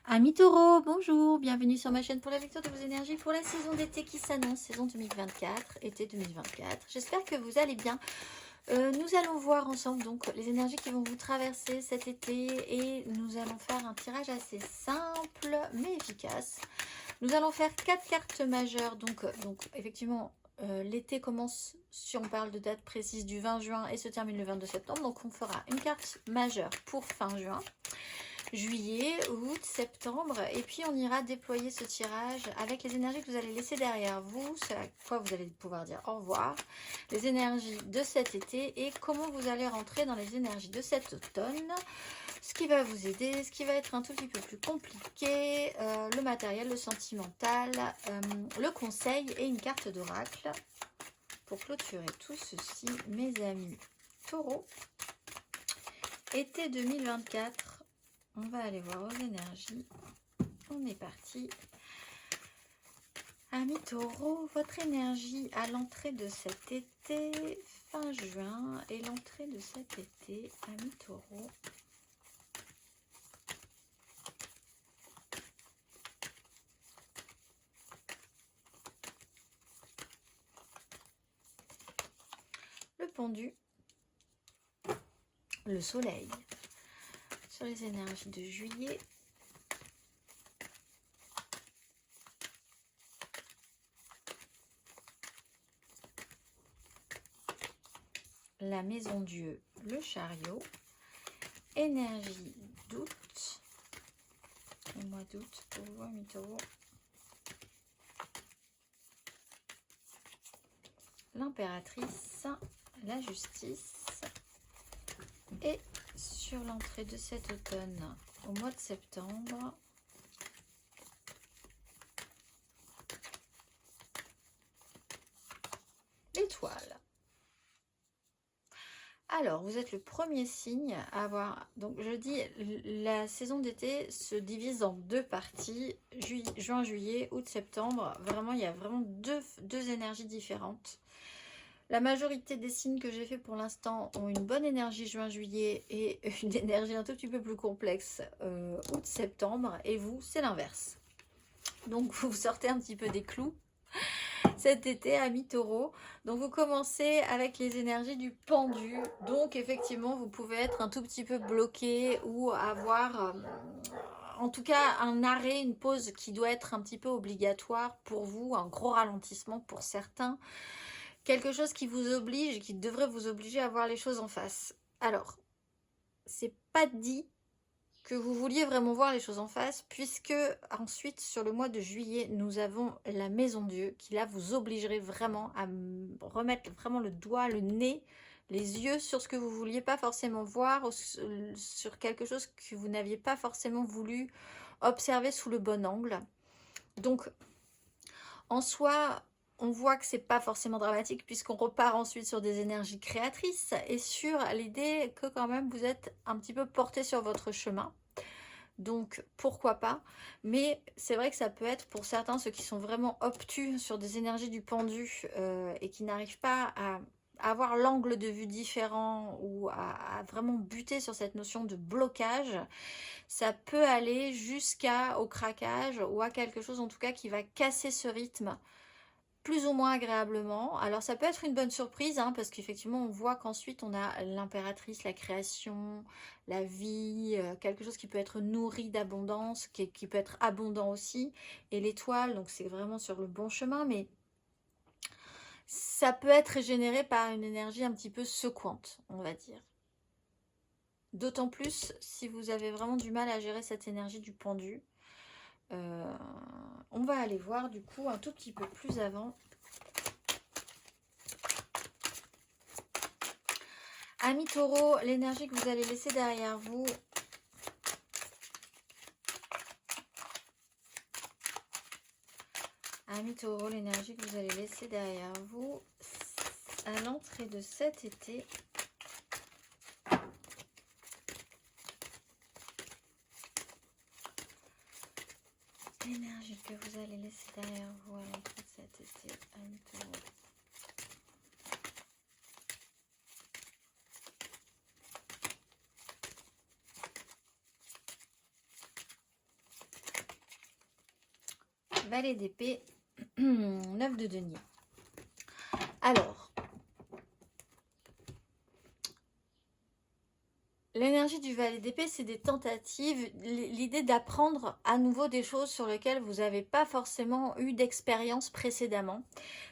Amis taureaux, bonjour, bienvenue sur ma chaîne pour la lecture de vos énergies pour la saison d'été qui s'annonce, saison 2024, été 2024. J'espère que vous allez bien. Nous allons voir ensemble donc les énergies qui vont vous traverser cet été et nous allons faire un tirage assez simple mais efficace. Nous allons faire 4 cartes majeures, donc effectivement l'été commence, si on parle de date précise, du 20 juin et se termine le 22 septembre, donc on fera une carte majeure pour fin juin, juillet, août, septembre, et puis on ira déployer ce tirage avec les énergies que vous allez laisser derrière vous, c'est à quoi vous allez pouvoir dire au revoir, les énergies de cet été et comment vous allez rentrer dans les énergies de cet automne, ce qui va vous aider, ce qui va être un tout petit peu plus compliqué, le matériel, le sentimental, le conseil et une carte d'oracle pour clôturer tout ceci, mes amis taureaux. Été 2024. On va aller voir aux énergies. On est parti. Amis taureaux, votre énergie à l'entrée de cet été, fin juin, et l'entrée de cet été, amis taureaux. Le pendu, le soleil, sur les énergies de juillet. La maison Dieu, le chariot, énergie d'août, le mois d'août pour vous, amis taureaux. L'impératrice, la justice, et sur l'entrée de cet automne au mois de septembre, l'étoile. Alors, vous êtes le premier signe à avoir, donc je dis, la saison d'été se divise en deux parties, juin, juillet, août, septembre. Vraiment, il y a vraiment deux énergies différentes. La majorité des signes que j'ai fait pour l'instant ont une bonne énergie juin-juillet et une énergie un tout petit peu plus complexe août-septembre. Et vous, c'est l'inverse. Donc, vous sortez un petit peu des clous cet été, amis taureaux. Donc, vous commencez avec les énergies du pendu. Donc, effectivement, vous pouvez être un tout petit peu bloqué ou avoir... en tout cas, un arrêt, une pause qui doit être un petit peu obligatoire pour vous, un gros ralentissement pour certains. Quelque chose qui vous oblige, qui devrait vous obliger à voir les choses en face. Alors, c'est pas dit que vous vouliez vraiment voir les choses en face, puisque ensuite, sur le mois de juillet, nous avons la Maison Dieu, qui là vous obligerait vraiment à remettre vraiment le doigt, le nez, les yeux sur ce que vous vouliez pas forcément voir, sur quelque chose que vous n'aviez pas forcément voulu observer sous le bon angle. Donc, en soi, on voit que c'est pas forcément dramatique puisqu'on repart ensuite sur des énergies créatrices et sur l'idée que quand même vous êtes un petit peu porté sur votre chemin. Donc pourquoi pas, mais c'est vrai que ça peut être pour certains, ceux qui sont vraiment obtus sur des énergies du pendu et qui n'arrivent pas à avoir l'angle de vue différent ou à vraiment buter sur cette notion de blocage, ça peut aller jusqu'au craquage ou à quelque chose en tout cas qui va casser ce rythme plus ou moins agréablement. Alors ça peut être une bonne surprise, hein, parce qu'effectivement on voit qu'ensuite on a l'impératrice, la création, la vie, quelque chose qui peut être nourri d'abondance, qui peut être abondant aussi, et l'étoile, donc c'est vraiment sur le bon chemin, mais ça peut être généré par une énergie un petit peu secouante, on va dire. D'autant plus si vous avez vraiment du mal à gérer cette énergie du pendu. On va aller voir du coup un tout petit peu plus avant. Amis taureaux, l'énergie que vous allez laisser derrière vous. Amis taureaux, l'énergie que vous allez laisser derrière vous à l'entrée de cet été. L'énergie que vous allez laisser derrière vous à l'entrée de cet été, amis taureaux. Valet d'épée, 9 de denier. Alors, l'énergie du valet d'épée, c'est des tentatives, l'idée d'apprendre à nouveau des choses sur lesquelles vous n'avez pas forcément eu d'expérience précédemment.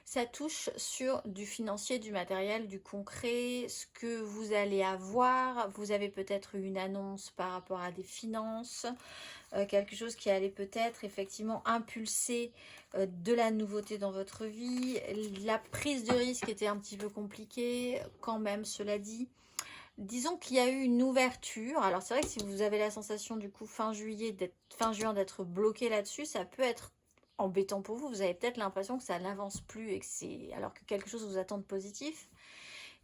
Ça touche sur du financier, du matériel, du concret, ce que vous allez avoir. Vous avez peut-être eu une annonce par rapport à des finances, quelque chose qui allait peut-être effectivement impulser de la nouveauté dans votre vie. La prise de risque était un petit peu compliquée quand même, cela dit. Disons qu'il y a eu une ouverture. Alors c'est vrai que si vous avez la sensation du coup fin juin d'être bloqué là-dessus, ça peut être embêtant pour vous. Vous avez peut-être l'impression que ça n'avance plus et que c'est alors que quelque chose vous attend de positif.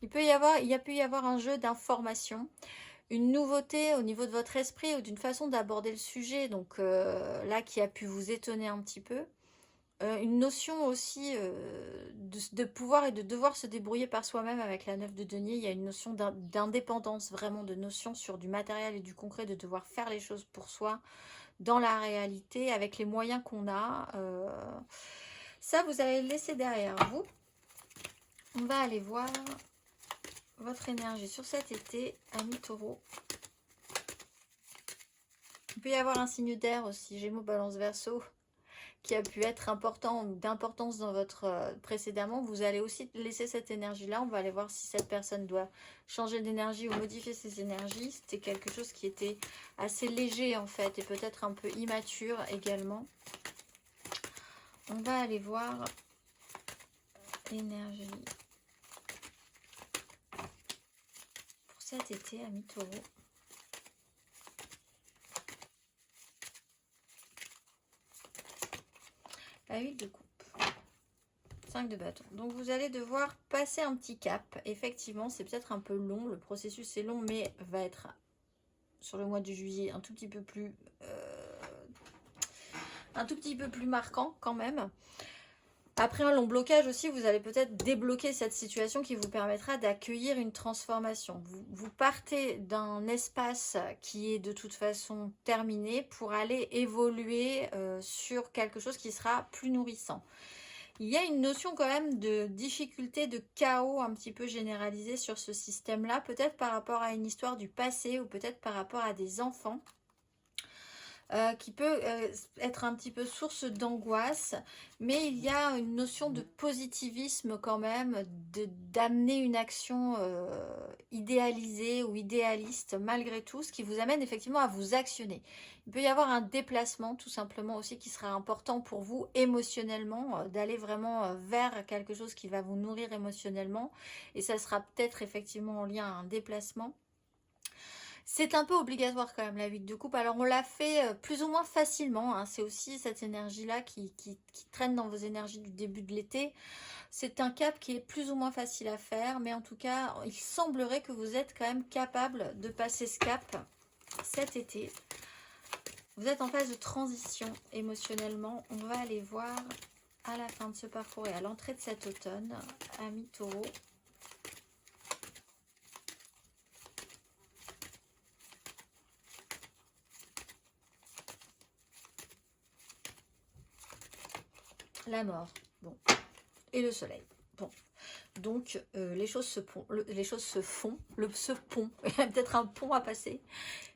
Il a pu y avoir un jeu d'information, une nouveauté au niveau de votre esprit ou d'une façon d'aborder le sujet. Donc là qui a pu vous étonner un petit peu. Une notion aussi de pouvoir et de devoir se débrouiller par soi-même avec la 9 de denier. Il y a une notion d'indépendance, vraiment de notion sur du matériel et du concret, de devoir faire les choses pour soi, dans la réalité, avec les moyens qu'on a. Ça, vous allez le laisser derrière vous. On va aller voir votre énergie sur cet été, amis taureau. Il peut y avoir un signe d'air aussi, Gémeaux, Balance, Verseau, qui a pu être important ou d'importance dans votre précédemment. Vous allez aussi laisser cette énergie-là. On va aller voir si cette personne doit changer d'énergie ou modifier ses énergies. C'était quelque chose qui était assez léger en fait et peut-être un peu immature également. On va aller voir l'énergie pour cet été, amis taureaux. La 8 de coupe, 5 de bâton. Donc vous allez devoir passer un petit cap. Effectivement, c'est peut-être un peu long. Le processus est long, mais va être sur le mois de juillet un tout petit peu plus marquant quand même. Après un long blocage aussi, vous allez peut-être débloquer cette situation qui vous permettra d'accueillir une transformation. Vous partez d'un espace qui est de toute façon terminé pour aller évoluer sur quelque chose qui sera plus nourrissant. Il y a une notion quand même de difficulté, de chaos un petit peu généralisé sur ce système-là, peut-être par rapport à une histoire du passé ou peut-être par rapport à des enfants. Qui peut être un petit peu source d'angoisse, mais il y a une notion de positivisme quand même, d'amener une action idéalisée ou idéaliste malgré tout, ce qui vous amène effectivement à vous actionner. Il peut y avoir un déplacement tout simplement aussi qui sera important pour vous émotionnellement, d'aller vraiment vers quelque chose qui va vous nourrir émotionnellement, et ça sera peut-être effectivement en lien à un déplacement. C'est un peu obligatoire quand même la 8 de coupe. Alors on l'a fait plus ou moins facilement. Hein. C'est aussi cette énergie-là qui traîne dans vos énergies du début de l'été. C'est un cap qui est plus ou moins facile à faire. Mais en tout cas, il semblerait que vous êtes quand même capable de passer ce cap cet été. Vous êtes en phase de transition émotionnellement. On va aller voir à la fin de ce parcours et à l'entrée de cet automne, amis taureaux. La mort, bon, et le soleil, bon. Donc les choses se font, ce pont, il y a peut-être un pont à passer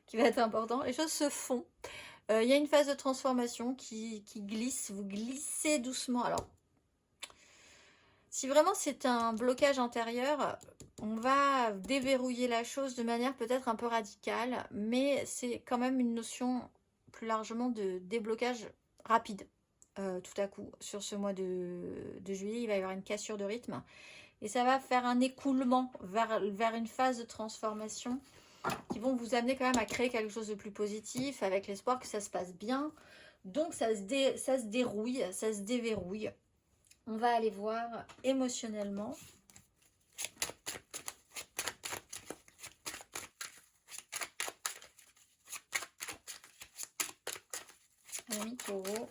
qui va être important. Les choses se font. Il y a une phase de transformation qui glisse. Vous glissez doucement. Alors, si vraiment c'est un blocage intérieur, on va déverrouiller la chose de manière peut-être un peu radicale, mais c'est quand même une notion plus largement de déblocage rapide. Tout à coup, sur ce mois de juillet, il va y avoir une cassure de rythme. Et ça va faire un écoulement vers une phase de transformation qui vont vous amener quand même à créer quelque chose de plus positif, avec l'espoir que ça se passe bien. Donc ça se dérouille, ça se déverrouille. On va aller voir émotionnellement. Amis taureau.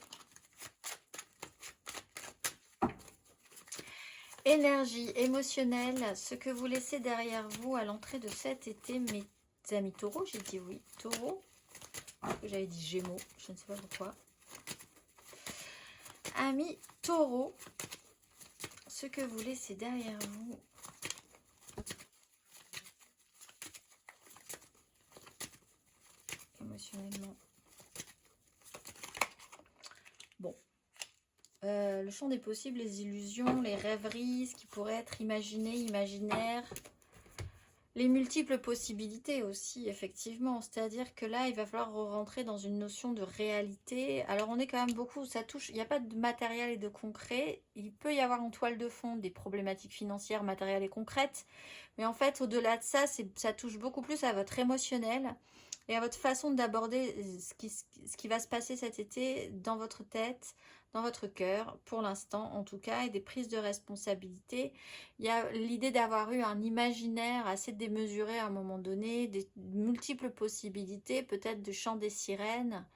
Énergie émotionnelle, ce que vous laissez derrière vous à l'entrée de cet été, mes amis taureaux, j'ai dit oui, taureau, j'avais dit gémeaux, je ne sais pas pourquoi. Amis taureau, ce que vous laissez derrière vous. Émotionnellement. Bon. Le champ des possibles, les illusions, les rêveries, ce qui pourrait être imaginé, imaginaire. Les multiples possibilités aussi, effectivement. C'est-à-dire que là, il va falloir rentrer dans une notion de réalité. Alors, on est quand même beaucoup, ça touche, il n'y a pas de matériel et de concret. Il peut y avoir en toile de fond des problématiques financières, matérielles et concrètes. Mais en fait, au-delà de ça, ça touche beaucoup plus à votre émotionnel et à votre façon d'aborder ce qui va se passer cet été dans votre tête, dans votre cœur, pour l'instant en tout cas, et des prises de responsabilité. Il y a l'idée d'avoir eu un imaginaire assez démesuré à un moment donné, des multiples possibilités, peut-être de chant des sirènes.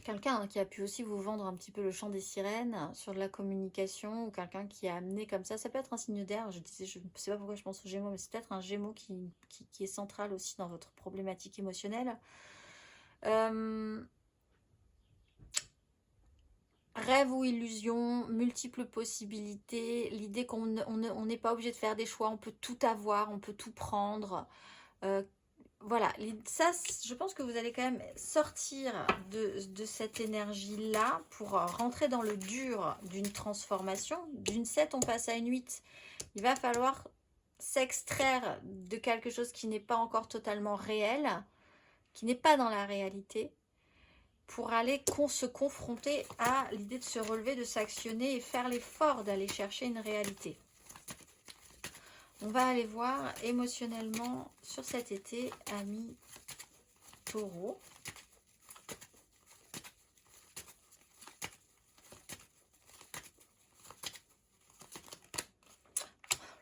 Quelqu'un qui a pu aussi vous vendre un petit peu le chant des sirènes sur de la communication, ou quelqu'un qui a amené comme ça peut être un signe d'air. Je disais, je ne sais pas pourquoi je pense aux Gémeaux, mais c'est peut-être un Gémeaux qui est central aussi dans votre problématique émotionnelle. Rêve ou illusion, multiples possibilités, l'idée qu'on n'est pas obligé de faire des choix, on peut tout avoir, on peut tout prendre. Voilà, ça, je pense que vous allez quand même sortir de cette énergie-là pour rentrer dans le dur d'une transformation. D'une 7, on passe à une 8. Il va falloir s'extraire de quelque chose qui n'est pas encore totalement réel, qui n'est pas dans la réalité, pour aller se confronter à l'idée de se relever, de s'actionner et faire l'effort d'aller chercher une réalité. On va aller voir émotionnellement sur cet été, amis taureau.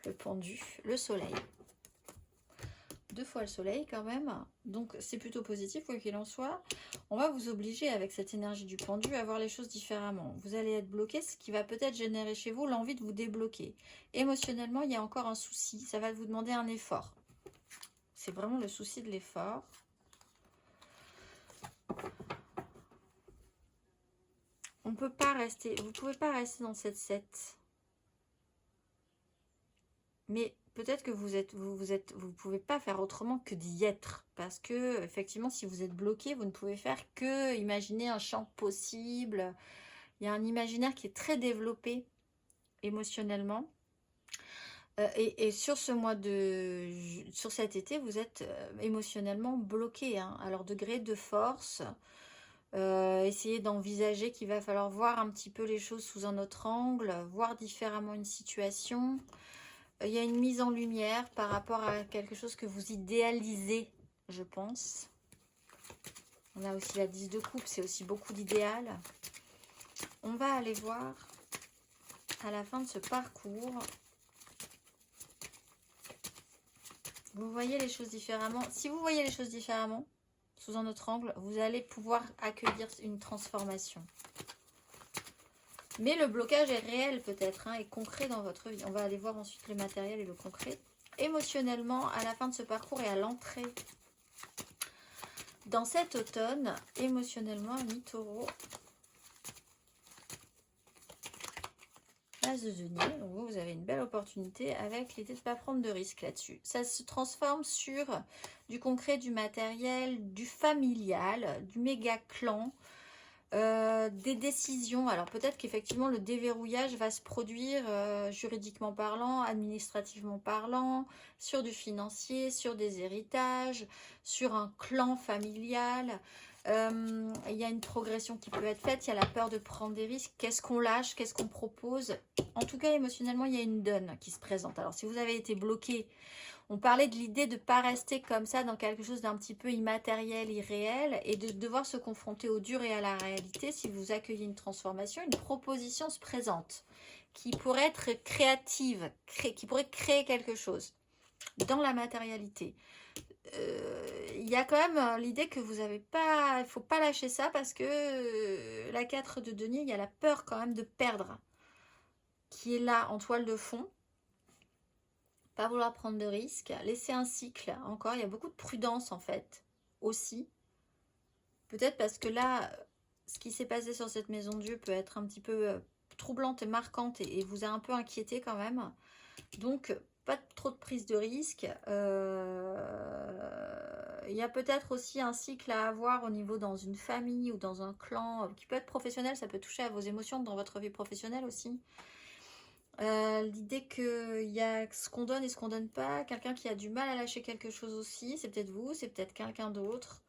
Le pendu, le soleil. 2 fois le soleil quand même, donc c'est plutôt positif quoi qu'il en soit. On va vous obliger avec cette énergie du pendu à voir les choses différemment. Vous allez être bloqué, ce qui va peut-être générer chez vous l'envie de vous débloquer. Émotionnellement, il y a encore un souci, ça va vous demander un effort. C'est vraiment le souci de l'effort. On peut pas rester, vous pouvez pas rester dans cette 7. Mais peut-être que vous pouvez pas faire autrement que d'y être, parce que effectivement, si vous êtes bloqué, vous ne pouvez faire que imaginer un champ possible. Il y a un imaginaire qui est très développé émotionnellement. Et sur ce sur cet été, vous êtes émotionnellement bloqué, hein. Alors degré de force, essayez d'envisager qu'il va falloir voir un petit peu les choses sous un autre angle, voir différemment une situation. Il y a une mise en lumière par rapport à quelque chose que vous idéalisez, je pense. On a aussi la 10 de coupe, c'est aussi beaucoup d'idéal. On va aller voir à la fin de ce parcours. Vous voyez les choses différemment. Si vous voyez les choses différemment, sous un autre angle, vous allez pouvoir accueillir une transformation. Mais le blocage est réel peut-être, hein, et concret dans votre vie. On va aller voir ensuite le matériel et le concret. Émotionnellement, à la fin de ce parcours et à l'entrée dans cet automne, émotionnellement, amis taureau, As de denier. Donc vous avez une belle opportunité avec l'idée de ne pas prendre de risques là-dessus. Ça se transforme sur du concret, du matériel, du familial, du méga clan. Des décisions, alors peut-être qu'effectivement le déverrouillage va se produire juridiquement parlant, administrativement parlant, sur du financier, sur des héritages, sur un clan familial. Il y a une progression qui peut être faite, il y a la peur de prendre des risques, qu'est-ce qu'on lâche, qu'est-ce qu'on propose. En tout cas émotionnellement il y a une donne qui se présente. Alors si vous avez été bloqué, on parlait de l'idée de ne pas rester comme ça dans quelque chose d'un petit peu immatériel, irréel, et de devoir se confronter au dur et à la réalité. Si vous accueillez une transformation, une proposition se présente qui pourrait être créative, qui pourrait créer quelque chose dans la matérialité. Il y a quand même l'idée que vous n'avez pas, il ne faut pas lâcher ça parce que la 4 de denier, il y a la peur quand même de perdre qui est là en toile de fond. Pas vouloir prendre de risques, laisser un cycle, encore, il y a beaucoup de prudence en fait, aussi. Peut-être parce que là, ce qui s'est passé sur cette maison de Dieu peut être un petit peu troublante et marquante et vous a un peu inquiété quand même. Donc, pas trop de prise de risque. Il y a peut-être aussi un cycle à avoir au niveau dans une famille ou dans un clan qui peut être professionnel, ça peut toucher à vos émotions dans votre vie professionnelle aussi. L'idée qu'il y a ce qu'on donne et ce qu'on donne pas, quelqu'un qui a du mal à lâcher quelque chose aussi, c'est peut-être vous, c'est peut-être quelqu'un d'autre.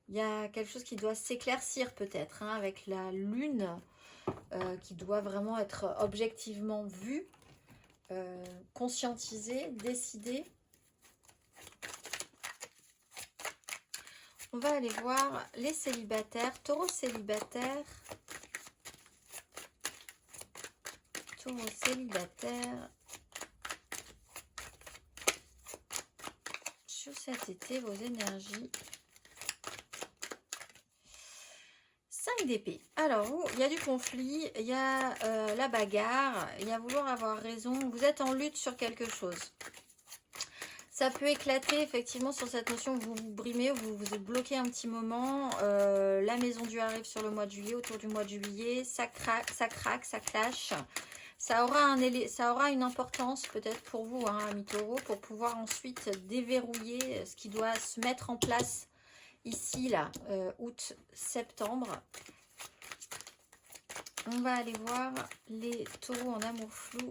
Il y a quelque chose qui doit s'éclaircir peut-être, hein, avec la lune qui doit vraiment être objectivement vue, conscientisée, décidée. On va aller voir les célibataires, taureau célibataire. Taureau célibataire. Sur cet été, vos énergies. 5 d'épée. Alors, il y a du conflit, il y a la bagarre, il y a vouloir avoir raison. Vous êtes en lutte sur quelque chose. Ça peut éclater effectivement sur cette notion, vous vous brimez, vous êtes bloqué un petit moment. La maison Dieu arrive sur le mois de juillet, autour du mois de juillet. Ça craque, ça clash. Ça aura une importance peut-être pour vous, hein, amis taureaux, pour pouvoir ensuite déverrouiller ce qui doit se mettre en place ici, là, août, septembre. On va aller voir les taureaux en amour flou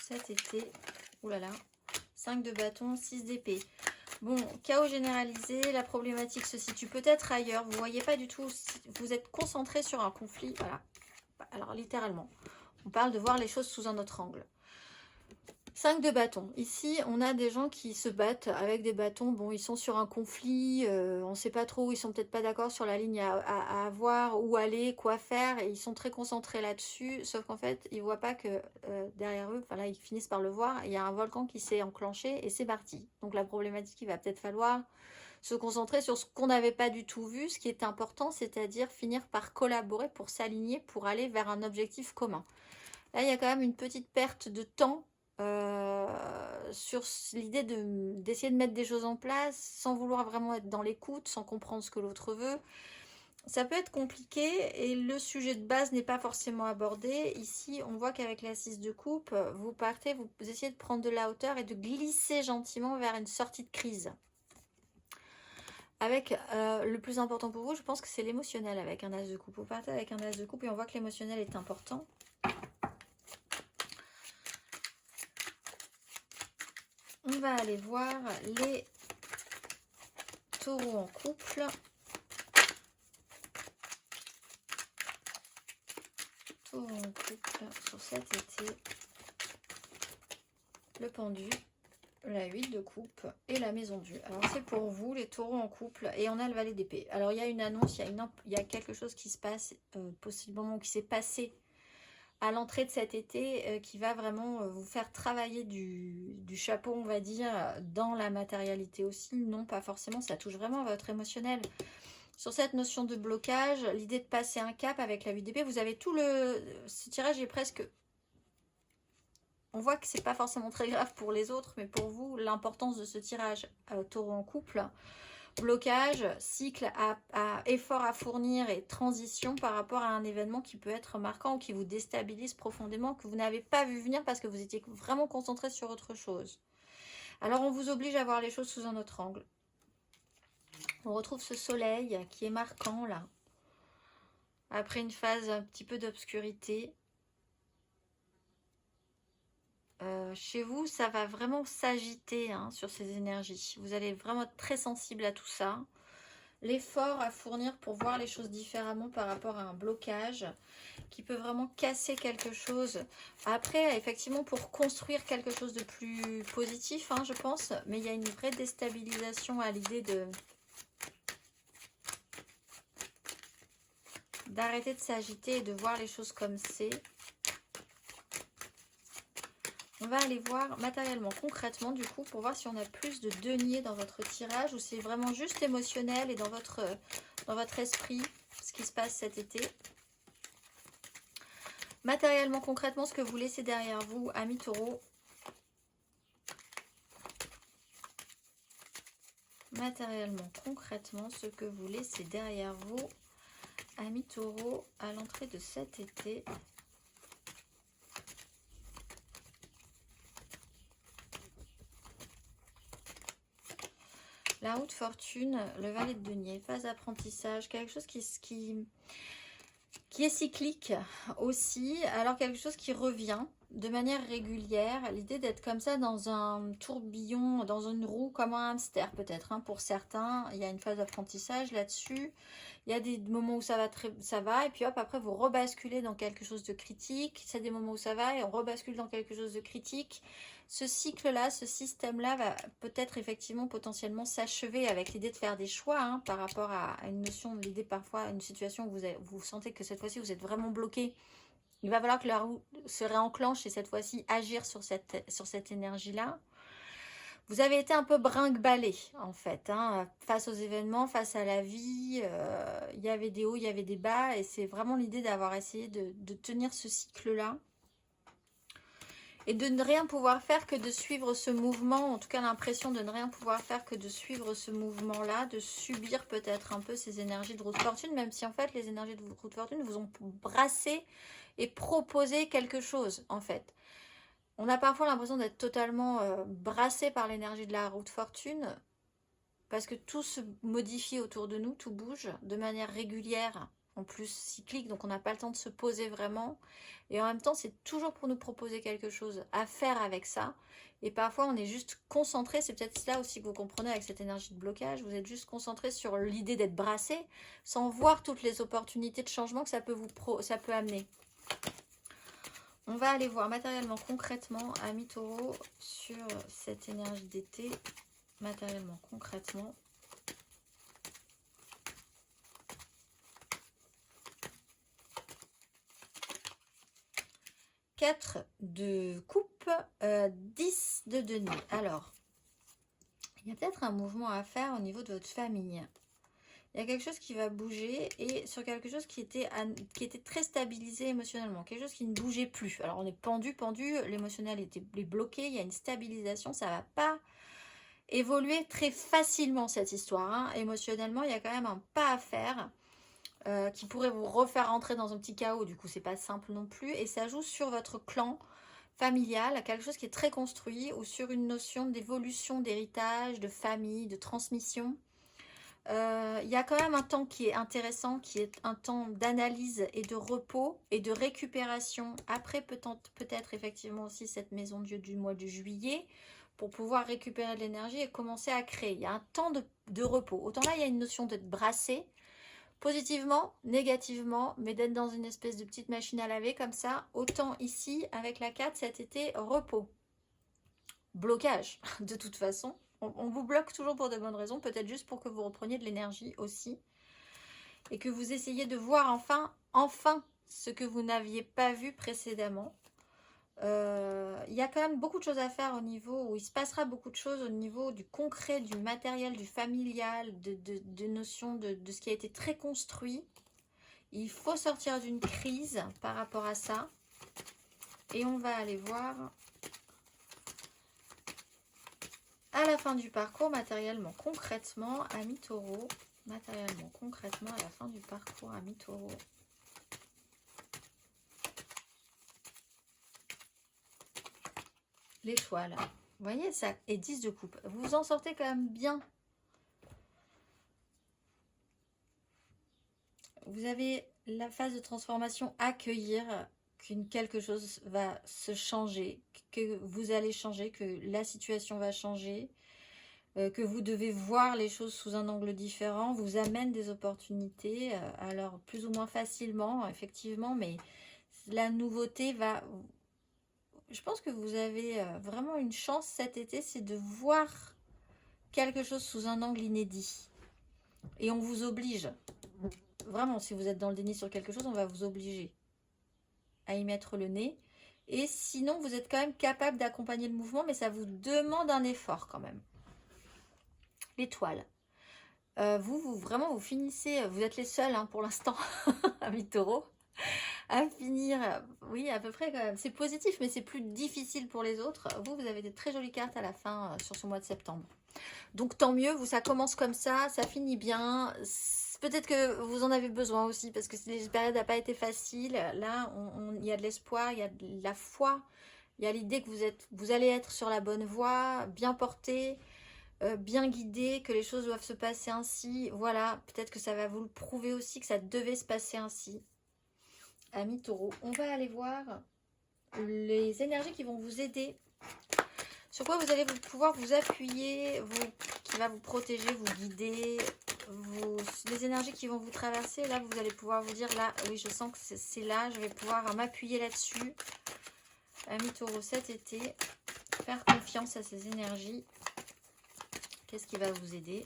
cet été. Ouh là là, 5 de bâton, 6 d'épée. Bon, chaos généralisé, la problématique se situe peut-être ailleurs. Vous ne voyez pas du tout, vous êtes concentré sur un conflit. Voilà. Alors littéralement, on parle de voir les choses sous un autre angle. 5 de bâton. Ici, on a des gens qui se battent avec des bâtons. Bon, ils sont sur un conflit. On ne sait pas trop. Ils sont peut-être pas d'accord sur la ligne à avoir, où aller, quoi faire. Et ils sont très concentrés là-dessus. Sauf qu'en fait, ils ne voient pas que derrière eux, enfin là, ils finissent par le voir. Il y a un volcan qui s'est enclenché et c'est parti. Donc la problématique, il va peut-être falloir se concentrer sur ce qu'on n'avait pas du tout vu. Ce qui est important, c'est-à-dire finir par collaborer pour s'aligner, pour aller vers un objectif commun. Là, il y a quand même une petite perte de temps sur l'idée d'essayer de mettre des choses en place sans vouloir vraiment être dans l'écoute, sans comprendre ce que l'autre veut. Ça peut être compliqué et le sujet de base n'est pas forcément abordé. Ici, on voit qu'avec la 6 de coupe, vous partez, vous essayez de prendre de la hauteur et de glisser gentiment vers une sortie de crise. Avec le plus important pour vous, je pense que c'est l'émotionnel avec un as de coupe. Vous partez avec un as de coupe et on voit que l'émotionnel est important. On va aller voir les taureaux en couple. Taureaux en couple sur cet été. Le pendu, la 8 de coupe et la maison Dieu. Alors c'est pour vous les taureaux en couple et on a le valet d'épée. Alors il y a une annonce, il y a quelque chose qui se passe, possiblement qui s'est passé à l'entrée de cet été qui va vraiment vous faire travailler du chapeau, on va dire, dans la matérialité aussi. Non, pas forcément, ça touche vraiment à votre émotionnel. Sur cette notion de blocage, l'idée de passer un cap avec la 8 d'épée, vous avez tout le... Ce tirage est presque... On voit que c'est pas forcément très grave pour les autres, mais pour vous, l'importance de ce tirage taureau en couple... Blocage, cycle à effort à fournir et transition par rapport à un événement qui peut être marquant ou qui vous déstabilise profondément, que vous n'avez pas vu venir parce que vous étiez vraiment concentré sur autre chose. Alors on vous oblige à voir les choses sous un autre angle. On retrouve ce soleil qui est marquant là, après une phase un petit peu d'obscurité. Chez vous, ça va vraiment s'agiter hein, sur ces énergies. Vous allez vraiment être très sensible à tout ça. L'effort à fournir pour voir les choses différemment par rapport à un blocage qui peut vraiment casser quelque chose. Après, effectivement, pour construire quelque chose de plus positif, hein, je pense, mais il y a une vraie déstabilisation à l'idée d'arrêter de s'agiter et de voir les choses comme c'est. On va aller voir matériellement, concrètement, du coup, pour voir si on a plus de deniers dans votre tirage ou c'est vraiment juste émotionnel et dans votre esprit, ce qui se passe cet été. Matériellement, concrètement, ce que vous laissez derrière vous, amis taureaux. matériellement, concrètement, ce que vous laissez derrière vous, amis taureaux, à l'entrée de cet été. La roue de fortune, le valet de denier, phase d'apprentissage, quelque chose qui est cyclique aussi, alors quelque chose qui revient de manière régulière, l'idée d'être comme ça dans un tourbillon, dans une roue comme un hamster peut-être, hein, pour certains, il y a une phase d'apprentissage là-dessus, il y a des moments où ça va, et puis hop, après vous rebasculez dans quelque chose de critique, c'est des moments où ça va, et on rebascule dans quelque chose de critique. Ce cycle-là, ce système-là va peut-être effectivement potentiellement s'achever avec l'idée de faire des choix, hein, par rapport à une notion, l'idée parfois, une situation où vous sentez que cette fois-ci vous êtes vraiment bloqué. Il va falloir que la roue se réenclenche et cette fois-ci agir sur cette énergie-là. Vous avez été un peu brinque-ballé en fait, hein, face aux événements, face à la vie. Il y avait des hauts, il y avait des bas et c'est vraiment l'idée d'avoir essayé de tenir ce cycle-là. Et de ne rien pouvoir faire que de suivre ce mouvement, en tout cas l'impression de ne rien pouvoir faire que de suivre ce mouvement-là, de subir peut-être un peu ces énergies de roue de fortune, même si en fait les énergies de roue de fortune vous ont brassé et proposé quelque chose en fait. On a parfois l'impression d'être totalement brassé par l'énergie de la roue de fortune, parce que tout se modifie autour de nous, tout bouge de manière régulière, en plus cyclique, donc on n'a pas le temps de se poser vraiment. Et en même temps, c'est toujours pour nous proposer quelque chose à faire avec ça. Et parfois, on est juste concentré, c'est peut-être là aussi que vous comprenez avec cette énergie de blocage, vous êtes juste concentré sur l'idée d'être brassé, sans voir toutes les opportunités de changement que ça peut amener. On va aller voir matériellement, concrètement, amis taureaux, sur cette énergie d'été, matériellement, concrètement. Quatre de coupe, 10 de denier. Alors, il y a peut-être un mouvement à faire au niveau de votre famille. Il y a quelque chose qui va bouger et sur quelque chose qui était très stabilisé émotionnellement. Quelque chose qui ne bougeait plus. Alors, on est pendu, l'émotionnel est bloqué, il y a une stabilisation, ça ne va pas évoluer très facilement cette histoire, hein. Émotionnellement, il y a quand même un pas à faire. Qui pourrait vous refaire rentrer dans un petit chaos, du coup c'est pas simple non plus, et ça joue sur votre clan familial, quelque chose qui est très construit, ou sur une notion d'évolution, d'héritage, de famille, de transmission. Il y a quand même un temps qui est intéressant, qui est un temps d'analyse et de repos et de récupération, après peut-être effectivement aussi cette maison de Dieu du mois de juillet, pour pouvoir récupérer de l'énergie et commencer à créer. Il y a un temps de repos. Autant là, il y a une notion d'être brassé, positivement, négativement, mais d'être dans une espèce de petite machine à laver comme ça. Autant ici, avec la 4, cet été, repos. Blocage, de toute façon. On vous bloque toujours pour de bonnes raisons, peut-être juste pour que vous repreniez de l'énergie aussi. Et que vous essayiez de voir enfin, ce que vous n'aviez pas vu précédemment. Il y a quand même beaucoup de choses à faire au niveau où il se passera beaucoup de choses au niveau du concret, du matériel, du familial, de notions de ce qui a été très construit. Il faut sortir d'une crise par rapport à ça. Et on va aller voir à la fin du parcours, matériellement, concrètement, amis taureaux. Matériellement, concrètement, à la fin du parcours, amis taureaux. L'étoile. Vous voyez, ça est 10 de coupe. Vous vous en sortez quand même bien. Vous avez la phase de transformation, accueillir quelque chose va se changer, que vous allez changer, que la situation va changer, que vous devez voir les choses sous un angle différent, vous amène des opportunités, alors plus ou moins facilement, effectivement, mais la nouveauté va... Je pense que vous avez vraiment une chance cet été, c'est de voir quelque chose sous un angle inédit. Et on vous oblige. Vraiment, si vous êtes dans le déni sur quelque chose, on va vous obliger à y mettre le nez. Et sinon, vous êtes quand même capable d'accompagner le mouvement, mais ça vous demande un effort quand même. L'étoile. Vraiment, vous finissez, vous êtes les seuls, hein, pour l'instant, amis taureaux, à finir. Oui, à peu près quand même. C'est positif, mais c'est plus difficile pour les autres. Vous, vous avez des très jolies cartes à la fin sur ce mois de septembre. Donc tant mieux, vous, ça commence comme ça finit bien. Peut-être que vous en avez besoin aussi, parce que cette période n'a pas été facile. Là, il y a de l'espoir, il y a de la foi, il y a l'idée que vous allez être sur la bonne voie, bien porté, bien guidé, que les choses doivent se passer ainsi. Voilà, peut-être que ça va vous le prouver aussi, que ça devait se passer ainsi. Amis taureaux, on va aller voir les énergies qui vont vous aider. Sur quoi vous allez pouvoir vous appuyer, qui va vous protéger, vous guider, les énergies qui vont vous traverser. Là, vous allez pouvoir vous dire, là, oui, je sens que c'est là, je vais pouvoir m'appuyer là-dessus. Amis taureaux, cet été, faire confiance à ces énergies. Qu'est-ce qui va vous aider ?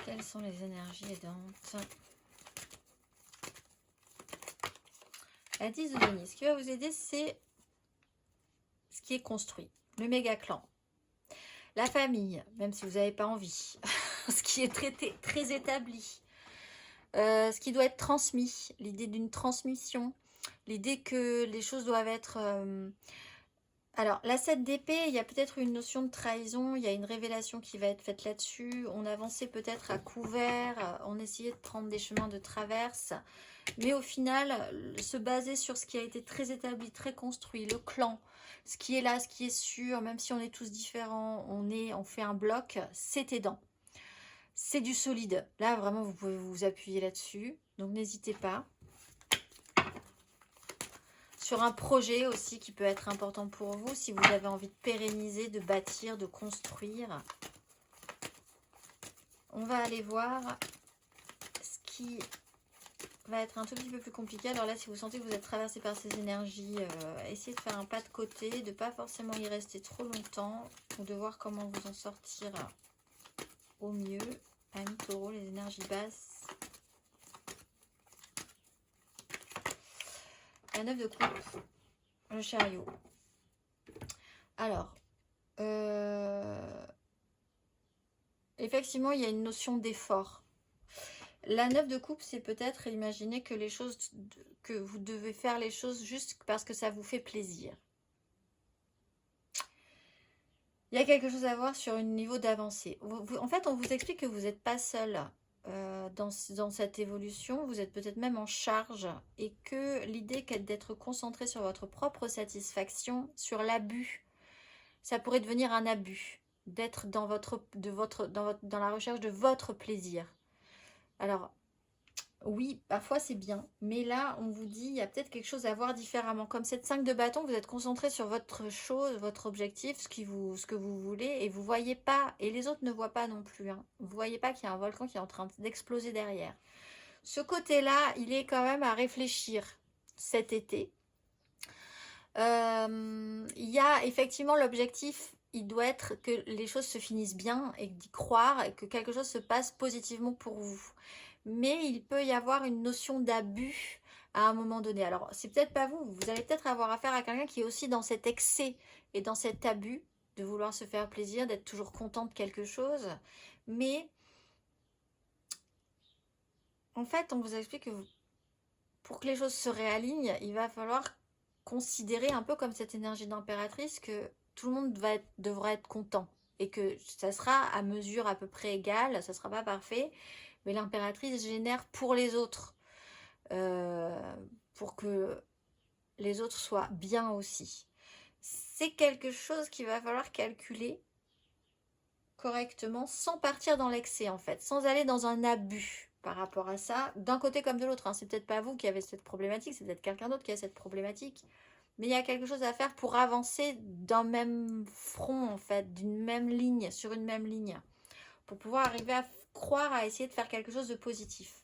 Quelles sont les énergies aidantes ? La 10 de denier. Ce qui va vous aider, c'est ce qui est construit. Le méga clan. La famille, même si vous n'avez pas envie. Ce qui est très établi. Ce qui doit être transmis. L'idée d'une transmission. L'idée que les choses doivent être... Alors, la 7 d'épée, il y a peut-être une notion de trahison, il y a une révélation qui va être faite là-dessus. On avançait peut-être à couvert, on essayait de prendre des chemins de traverse. Mais au final, se baser sur ce qui a été très établi, très construit, le clan, ce qui est là, ce qui est sûr, même si on est tous différents, on fait un bloc, c'est aidant. C'est du solide. Là, vraiment, vous pouvez vous appuyer là-dessus. Donc, n'hésitez pas. Sur un projet aussi qui peut être important pour vous, si vous avez envie de pérenniser, de bâtir, de construire. On va aller voir ce qui va être un tout petit peu plus compliqué. Alors là, si vous sentez que vous êtes traversé par ces énergies, essayez de faire un pas de côté, de ne pas forcément y rester trop longtemps, ou de voir comment vous en sortir au mieux. Amis taureaux, les énergies basses. La 9 de coupe, le chariot. Alors, effectivement, il y a une notion d'effort. La 9 de coupe, c'est peut-être imaginer que les choses, que vous devez faire les choses juste parce que ça vous fait plaisir. Il y a quelque chose à voir sur un niveau d'avancée. En fait, on vous explique que vous n'êtes pas seul dans cette évolution. Vous êtes peut-être même en charge et que l'idée qu'est d'être concentré sur votre propre satisfaction, sur l'abus, ça pourrait devenir un abus, d'être dans la recherche de votre plaisir. Alors, oui, parfois c'est bien, mais là, on vous dit, il y a peut-être quelque chose à voir différemment. Comme cette 5 de bâton, vous êtes concentré sur votre chose, votre objectif, ce que vous voulez, et vous ne voyez pas, et les autres ne voient pas non plus. Hein. Vous ne voyez pas qu'il y a un volcan qui est en train d'exploser derrière. Ce côté-là, il est quand même à réfléchir cet été. Il y a effectivement l'objectif, il doit être que les choses se finissent bien et d'y croire et que quelque chose se passe positivement pour vous. Mais il peut y avoir une notion d'abus à un moment donné. Alors, c'est peut-être pas vous, vous allez peut-être avoir affaire à quelqu'un qui est aussi dans cet excès et dans cet abus de vouloir se faire plaisir, d'être toujours content de quelque chose. Mais, en fait, on vous explique que pour que les choses se réalignent, il va falloir considérer un peu comme cette énergie d'impératrice que tout le monde devra être content et que ça sera à mesure à peu près égale, ça ne sera pas parfait, mais l'impératrice génère pour les autres, pour que les autres soient bien aussi. C'est quelque chose qu'il va falloir calculer correctement sans partir dans l'excès en fait, sans aller dans un abus par rapport à ça, d'un côté comme de l'autre. Hein. C'est peut-être pas vous qui avez cette problématique, c'est peut-être quelqu'un d'autre qui a cette problématique. Mais il y a quelque chose à faire pour avancer d'un même front, en fait, d'une même ligne, sur une même ligne. Pour pouvoir arriver à croire, à essayer de faire quelque chose de positif.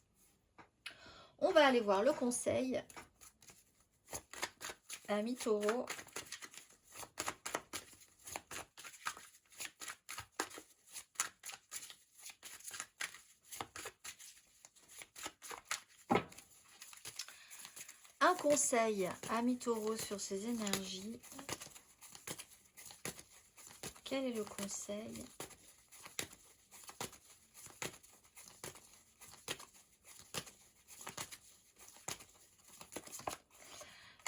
On va aller voir le conseil. Amis taureaux. Un conseil, amis taureaux, sur ces énergies. Quel est le conseil?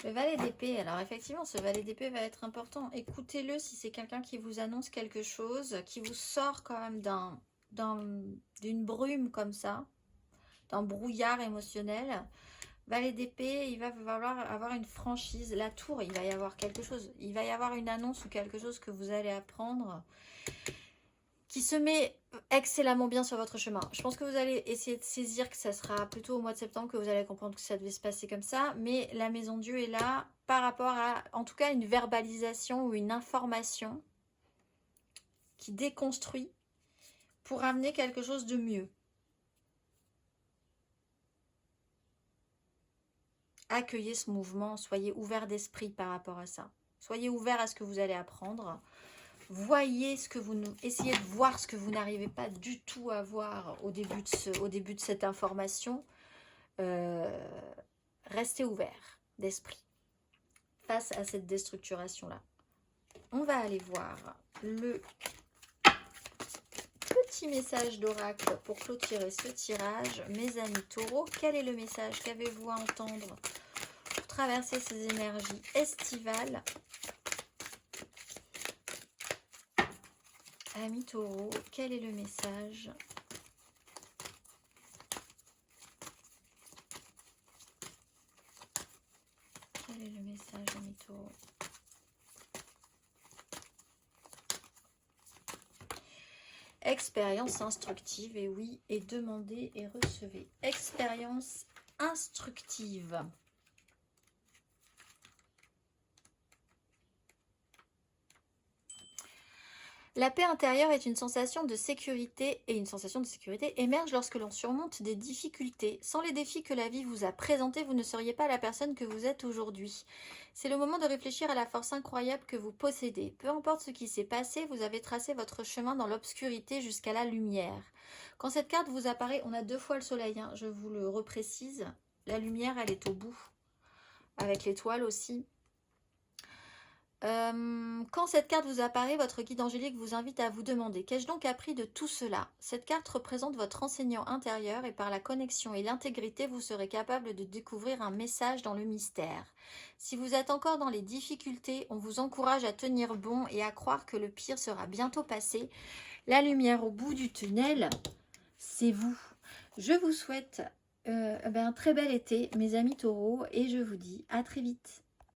Le valet d'épée. Alors effectivement, ce valet d'épée va être important. Écoutez-le si c'est quelqu'un qui vous annonce quelque chose, qui vous sort quand même d'une brume comme ça, d'un brouillard émotionnel. Valet d'épée, il va falloir avoir une franchise. La tour, il va y avoir quelque chose. Il va y avoir une annonce ou quelque chose que vous allez apprendre qui se met excellemment bien sur votre chemin. Je pense que vous allez essayer de saisir que ça sera plutôt au mois de septembre que vous allez comprendre que ça devait se passer comme ça. Mais la Maison Dieu est là par rapport à, en tout cas, une verbalisation ou une information qui déconstruit pour amener quelque chose de mieux. Accueillez ce mouvement, soyez ouverts d'esprit par rapport à ça. Soyez ouverts à ce que vous allez apprendre. Voyez ce que vous... Essayez de voir ce que vous n'arrivez pas du tout à voir au début de cette information. Restez ouverts d'esprit face à cette déstructuration-là. On va aller voir le petit message d'oracle pour clôturer ce tirage. Mes amis taureaux, quel est le message qu'avez-vous à entendre pour traverser ces énergies estivales? Amis taureaux, quel est le message? Quel est le message, amis taureaux? Expérience instructive, et oui, et demandez et recevez. Expérience instructive. La paix intérieure est une sensation de sécurité et une sensation de sécurité émerge lorsque l'on surmonte des difficultés. Sans les défis que la vie vous a présentés, vous ne seriez pas la personne que vous êtes aujourd'hui. C'est le moment de réfléchir à la force incroyable que vous possédez. Peu importe ce qui s'est passé, vous avez tracé votre chemin dans l'obscurité jusqu'à la lumière. Quand cette carte vous apparaît, on a 2 fois le soleil, hein, je vous le reprécise. La lumière, elle est au bout, avec l'étoile aussi. Quand cette carte vous apparaît, votre guide angélique vous invite à vous demander: qu'ai-je donc appris de tout cela? Cette carte représente votre enseignant intérieur et par la connexion et l'intégrité, vous serez capable de découvrir un message dans le mystère. Si vous êtes encore dans les difficultés, on vous encourage à tenir bon et à croire que le pire sera bientôt passé. La lumière au bout du tunnel, c'est vous. Je vous souhaite un très bel été, mes amis taureaux, et je vous dis à très vite.